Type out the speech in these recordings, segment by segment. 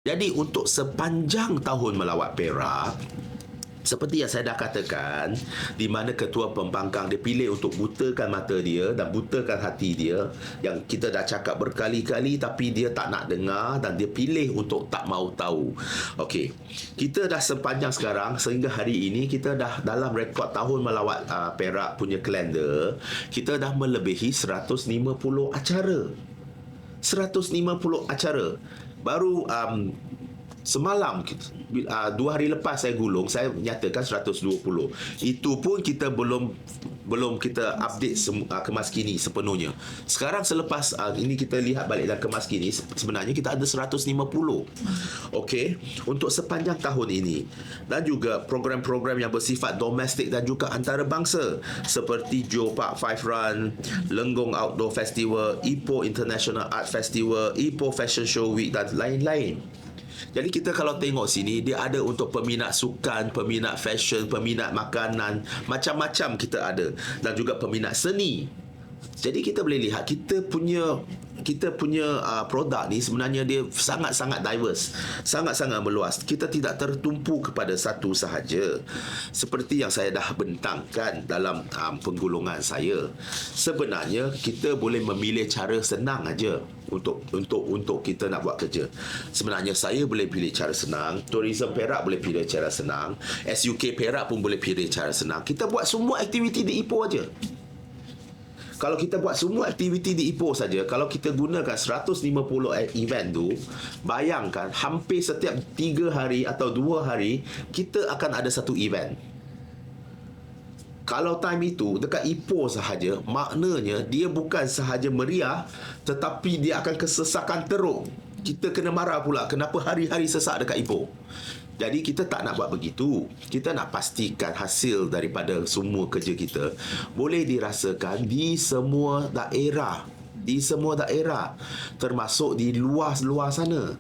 Jadi untuk sepanjang tahun melawat Perak, seperti yang saya dah katakan, di mana ketua pembangkang dia pilih untuk butakan mata dia dan butakan hati dia, yang kita dah cakap berkali-kali tapi dia tak nak dengar dan dia pilih untuk tak mau tahu. Okey, kita dah sepanjang sekarang sehingga hari ini kita dah dalam rekod tahun melawat Perak punya kalender, kita dah melebihi 150 acara. 150 acara. Baru semalam, 2 hari lepas saya gulung, saya nyatakan 120. Itu pun kita belum kita update Kemas Kini sepenuhnya. Sekarang selepas ini kita lihat balik dalam Kemas Kini, sebenarnya kita ada 150. Okey, untuk sepanjang tahun ini. Dan juga program-program yang bersifat domestik dan juga antarabangsa seperti Johor Park 5 Run, Lenggong Outdoor Festival, Ipoh International Art Festival, Ipoh Fashion Show Week dan lain-lain. Jadi kita kalau tengok sini, dia ada untuk peminat sukan, peminat fashion, peminat makanan, macam-macam kita ada. Dan juga peminat seni. Jadi kita boleh lihat kita punya produk ni sebenarnya dia sangat-sangat diverse, sangat-sangat meluas. Kita tidak tertumpu kepada satu sahaja. Seperti yang saya dah bentangkan dalam penggulungan saya. Sebenarnya kita boleh memilih cara senang aja untuk kita nak buat kerja. Sebenarnya saya boleh pilih cara senang, Tourism Perak boleh pilih cara senang, SUK Perak pun boleh pilih cara senang. Kita buat semua aktiviti di Ipoh aja. Kalau kita buat semua aktiviti di Ipoh saja, kalau kita gunakan 150 event tu, bayangkan hampir setiap 3 hari atau 2 hari kita akan ada satu event. Kalau time itu dekat Ipoh sahaja, maknanya dia bukan sahaja meriah, tetapi dia akan kesesakan teruk. Kita kena marah pula kenapa hari-hari sesak dekat Ipoh. Jadi kita tak nak buat begitu. Kita nak pastikan hasil daripada semua kerja kita boleh dirasakan di semua daerah. Di semua daerah, termasuk di luar sana.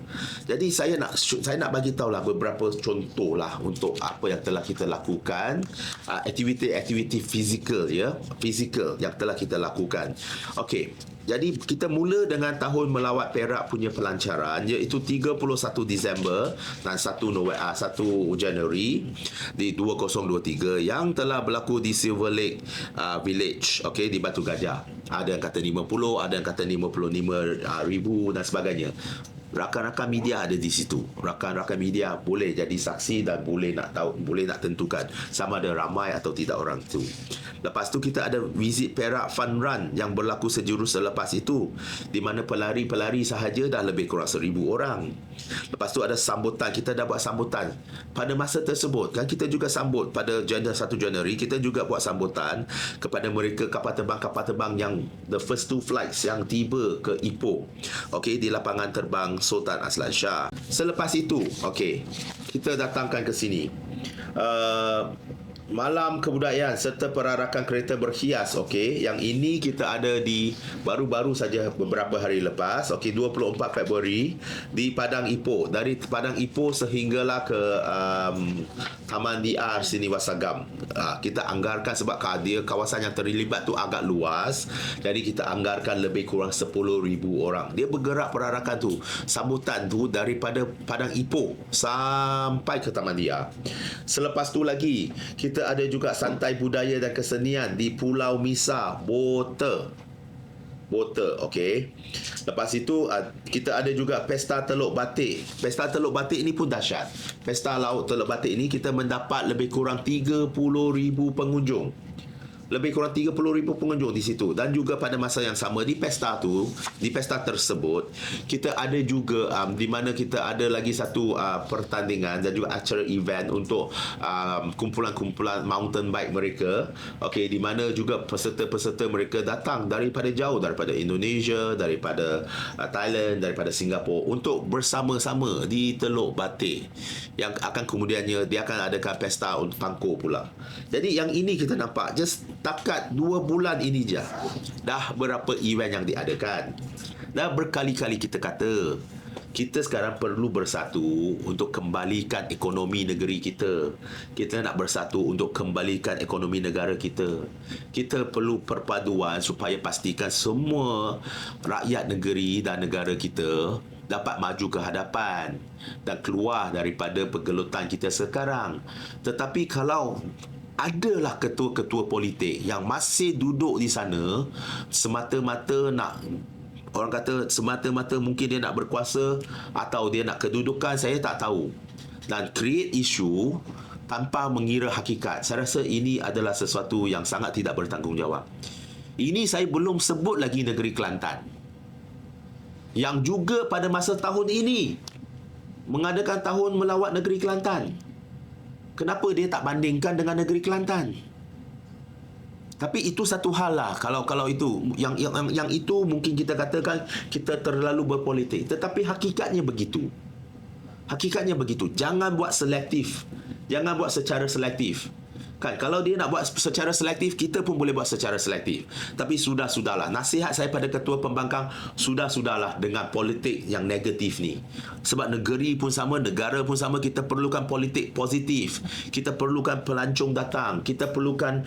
Jadi saya nak bagi tahulah beberapa contoh lah untuk apa yang telah kita lakukan, aktiviti-aktiviti fizikal yang telah kita lakukan. Okey. Jadi kita mula dengan tahun melawat Perak punya pelancaran, iaitu 31 Disember dan 1 Januari di 2023 yang telah berlaku di Silver Lake Village, okey, di Batu Gajah. Ada yang kata 50, ada yang kata 55,000 dan sebagainya. Rakan-rakan media ada di situ. Rakan-rakan media boleh jadi saksi dan boleh nak tentukan sama ada ramai atau tidak orang itu. Lepas tu kita ada Visit Perak Fun Run yang berlaku sejurus selepas itu, di mana pelari-pelari sahaja dah lebih kurang 1,000 orang. Lepas tu ada sambutan, kita dah buat sambutan. Pada masa tersebut kan kita juga sambut pada 1 Januari, kita juga buat sambutan kepada mereka kapal terbang yang the first 2 flights yang tiba ke Ipoh. Okey, di lapangan terbang Sultan Azlan Shah. Selepas itu, okey, kita datangkan ke sini. Malam Kebudayaan serta perarakan kereta berhias, okey. Yang ini kita ada di baru-baru saja beberapa hari lepas, okey, 24 Februari di Padang Ipoh. Dari Padang Ipoh sehinggalah ke Taman DR sini Wasagam. Kita anggarkan sebab dia kawasan yang terlibat tu agak luas, jadi kita anggarkan lebih kurang 10,000 orang. Dia bergerak perarakan tu, sambutan tu daripada Padang Ipoh sampai ke Taman DR. Selepas tu lagi kita ada juga santai budaya dan kesenian di Pulau Misa, Bota, okey. Lepas itu kita ada juga Pesta Teluk Batik. Pesta Teluk Batik ini pun dahsyat. Pesta Laut Teluk Batik ini kita mendapat lebih kurang 30,000 pengunjung. Lebih kurang 30,000 pengunjung di situ. Dan juga pada masa yang sama di pesta tersebut, kita ada juga di mana kita ada lagi satu pertandingan dan juga acara event untuk kumpulan-kumpulan mountain bike mereka. Okey, di mana juga peserta-peserta mereka datang daripada jauh, daripada Indonesia, daripada Thailand, daripada Singapura untuk bersama-sama di Teluk Batik, yang akan kemudiannya dia akan adakan pesta untuk pangkor pula. Jadi yang ini kita nampak just takat 2 bulan ini je dah berapa event yang diadakan. Dah berkali-kali kita kata kita sekarang perlu bersatu untuk kembalikan ekonomi negeri kita. Kita nak bersatu untuk kembalikan ekonomi negara kita. Kita perlu perpaduan supaya pastikan semua rakyat negeri dan negara kita dapat maju ke hadapan dan keluar daripada pergelutan kita sekarang. Tetapi kalau adalah ketua-ketua politik yang masih duduk di sana semata-mata nak, orang kata semata-mata mungkin dia nak berkuasa atau dia nak kedudukan, saya tak tahu, dan create isu tanpa mengira hakikat. Saya rasa ini adalah sesuatu yang sangat tidak bertanggungjawab. Ini saya belum sebut lagi negeri Kelantan, yang juga pada masa tahun ini mengadakan tahun melawat negeri Kelantan. Kenapa dia tak bandingkan dengan negeri Kelantan? Tapi itu satu hal lah. Kalau itu yang itu mungkin kita katakan kita terlalu berpolitik. Tetapi hakikatnya begitu. Hakikatnya begitu. Jangan buat selektif. Jangan buat secara selektif. Kan, kalau dia nak buat secara selektif, kita pun boleh buat secara selektif. Tapi sudahlah. Nasihat saya pada ketua pembangkang, sudahlah dengan politik yang negatif ni. Sebab negeri pun sama, negara pun sama, kita perlukan politik positif. Kita perlukan pelancong datang. Kita perlukan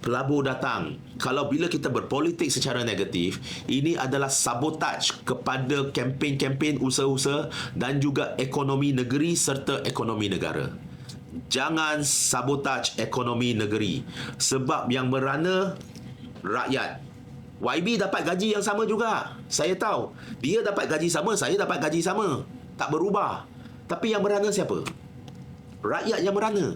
pelabur datang. Kalau bila kita berpolitik secara negatif, ini adalah sabotaj kepada kempen-kempen usaha-usaha dan juga ekonomi negeri serta ekonomi negara. Jangan sabotaj ekonomi negeri. Sebab yang merana rakyat. YB dapat gaji yang sama juga. Saya tahu. Dia dapat gaji sama, saya dapat gaji sama. Tak berubah. Tapi yang merana siapa? Rakyat yang merana.